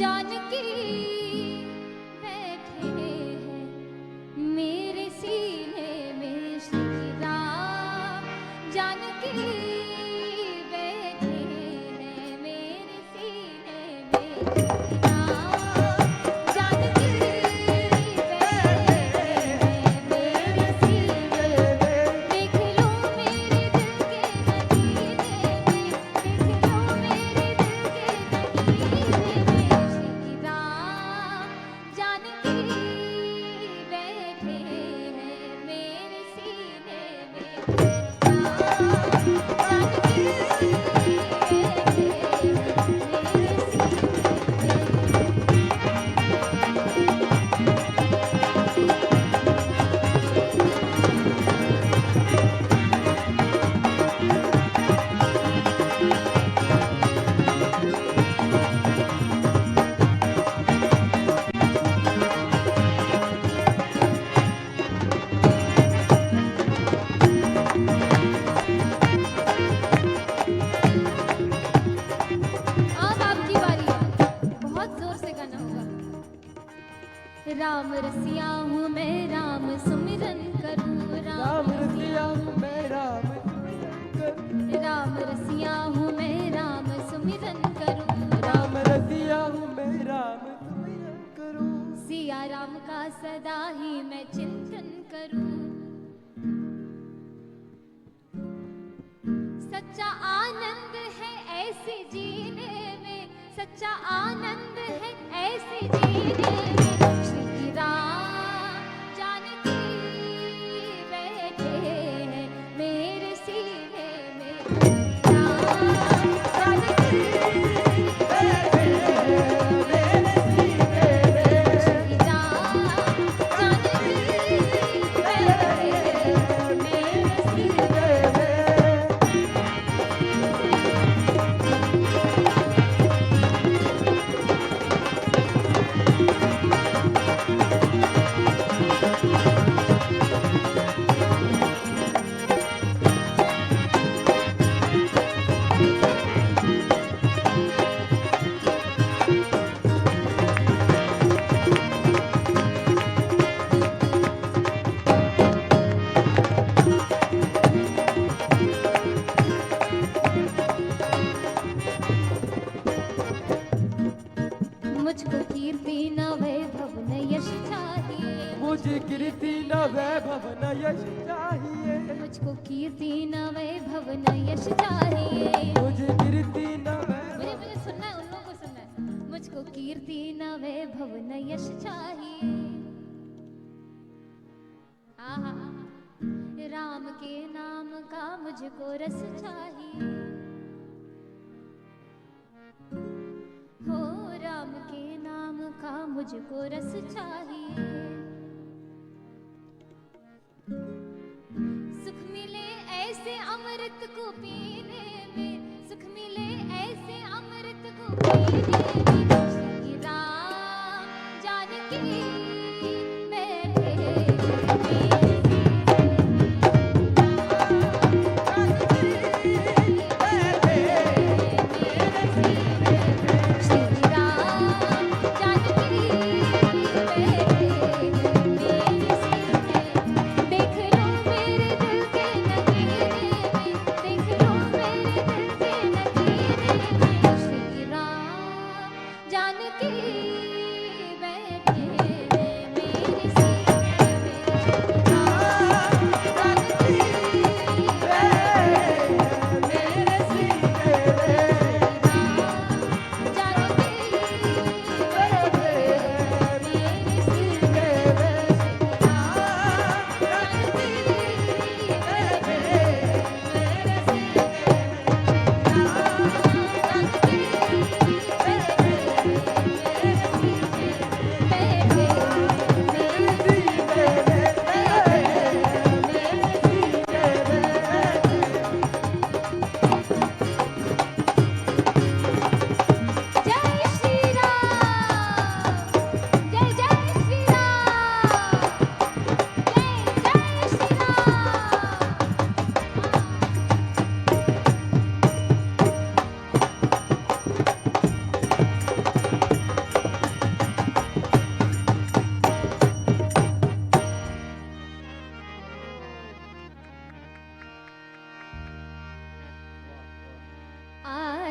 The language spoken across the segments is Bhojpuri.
जानकी बैठे हैं मेरे सीने में श्री राम। जानकी बैठे हैं मेरे सीने में श्री राम। जानकी बैठे हैं मेरे सीने में। देख लो मेरे दिल के मदीने में। देख लो मेरे दिल के मदीने में श्री राम। जानकी बैठे हैं मेरे सीने में। जानकी बैठे अब आपकी बारी है। बहुत जोर से गाना होगा। राम रसिया हूँ मैं राम सुमिरन करूँ। राम रसिया हूँ मैं राम सुमिरन करूं। राम रसिया हूँ मैं राम सुमिरन करूँ। राम रसिया हूँ मैं राम सुमिरन करूं। सिया राम का सदा ही मैं चिंतन करूँ। सच्चा आनंद है ऐसे जीने में। सच्चा आनंद है ऐसे जीने में श्री राम। जानकी बैठे हैं मेरे सीने में। राम जानकी बैठे हैं मेरे सीने में। श्री राम जानकी बैठे हैं मेरे सीने में। मुझको कीर्ति न वैभव न यश चाहिए। मुझे कीर्ति न वैभव न यश चाहिए। मुझको कीर्ति न वैभव न यश चाहिए। मुझे कीर्ति न वैभव। मुझे सुनना है, उन लोगों को सुनना है। मुझको कीर्ति न वैभव न यश चाहिए। आहा, राम के नाम का मुझको रस चाहिए। हो राम के नाम का मुझको रस चाहिए। सुख मिले ऐसे अमृत को पीने में। सुख मिले ऐसे अमृत को पीने में श्री राम। जानकी बैठे मेरे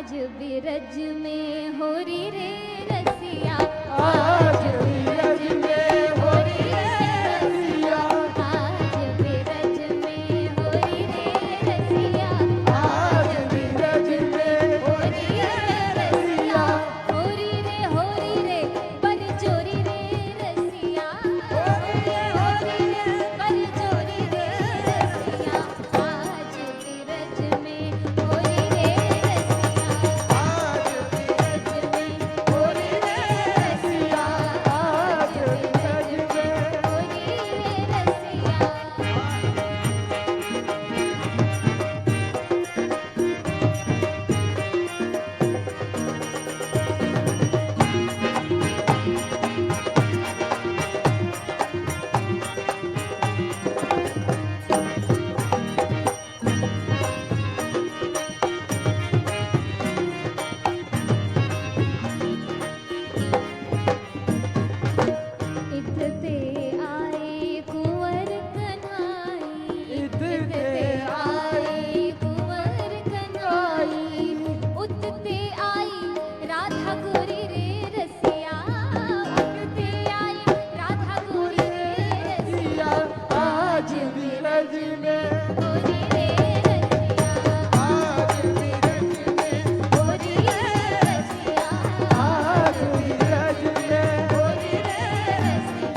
आज बिरज में होरी रे रसिया, आज बिरज में होरी रे रसिया, आज बिरज में होरी रे रसिया, आज बिरज में होरी रे रसिया, होरी रे पर चोरी रे रसिया, होरी रे पर चोरी रे रसिया, आज बिरज में होरी रे रसिया, आज बिरज में होरी रे रसिया, आज बिरज में होरी रे रसिया। इतते आए कुंवर कन्हाई, इतते आए कुंवर कन्हाई, उतते आई राधा गोरी रे रसिया, उतते आई राधा गोरी रे रसिया, आज बिरज में गोरी रे रसिया, आज बिरज में गोरी रे रसिया, आज बिरज में गोरी रे रसिया।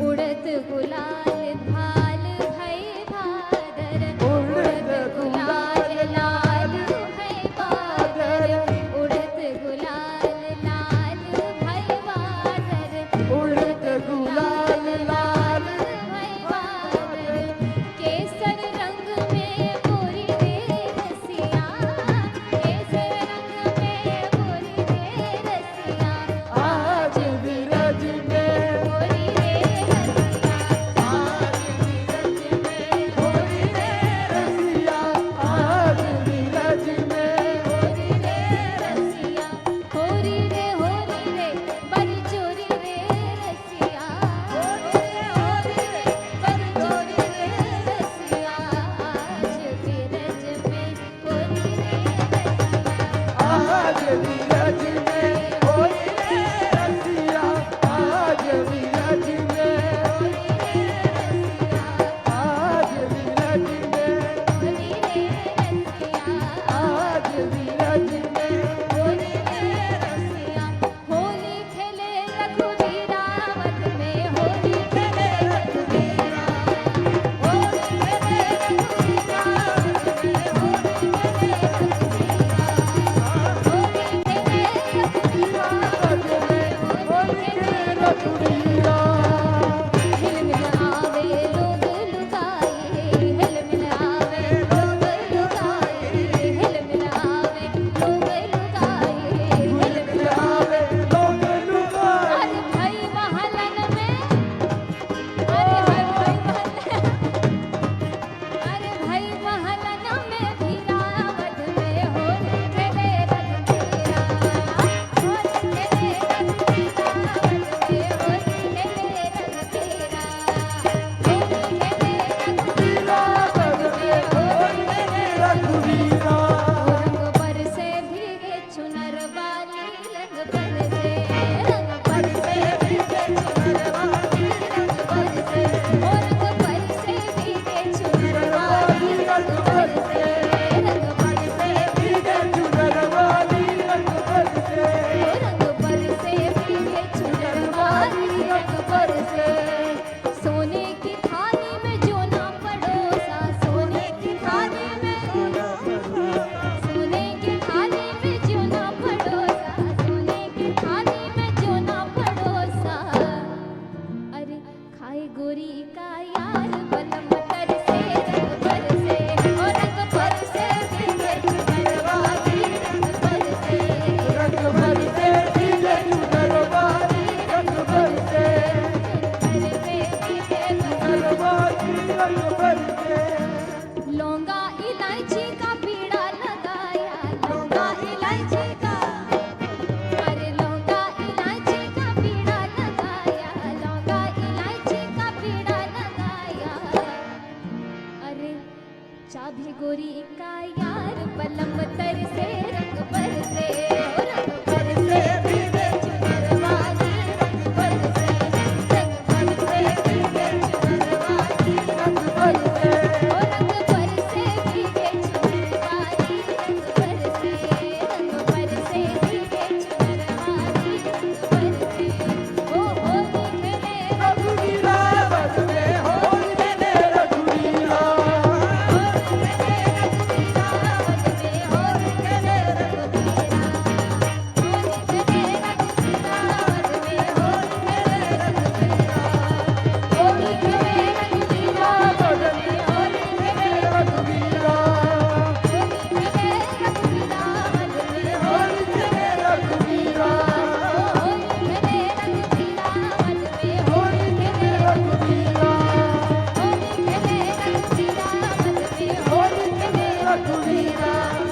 उड़त गुलाल भाल भई भादर, उड़त गुलाल लाल भई बादर, उड़त गुलाल लाल भई बादर, उड़त गुलाल लाल भई बादर। केसर रंग में गोरी रे रसिया, केसर रंग में गोरी रे रसिया, आज बिरज में गोरी रे रसिया, आज बिरज में होरी रे रसिया, आज बिरज में होरी रे रसिया, होरी रे बड़ी चोरी रे रसिया, होरी रे बड़ी चोरी रे रसिया, आज बिरज में होरी रे रसिया, आज बिरज में होरी रे रसिया, आज बिरज में होरी रे रसिया, आज बिरज में होरी रे रसिया, आज बिरज में होली रसिया। होली खेले रघुवीरा वध में, होली खेले रघुवीरा, होली खेले रघुवीरा वध में, होली खेले रघुवीरा, होली खेले रघुवीरा वध में, होली खेले रघुवीरा। हिल मिल आवे लोग लुकाए, हिल मिल आवे लोग लुकाए, हिल मिल आवे लोग लुकाए, हिल मिल आवे लोग लुकाए, अरे भाई महलन में, अरे भाई महलन, अरे भाई महलन में भीरावत में होली खेले रघुवीरा, होली खेले रघुवीरा वध में, होली खेले रघुवीरा, होली खेले रघुवीरा वध में, होली खेले रघुवीरा। रंग पर से भीगे चुनर वाली, रंग पर से, रंग पर से भीगे चुनर वाली, रंग पर से, ओ रंग पर से भीगे चुनर वाली, रंग पर से, रंग पर से भीगे चुनर वाली रंग बरसे, ओ रंग पर से भीगे चुनर वाली, रंग पर से। सोने की थाली में जो ना पड़ोसा, सोने की थाली में, सोने की थाली में जो ना पड़ोसा, सोने की थाली रघुवीरा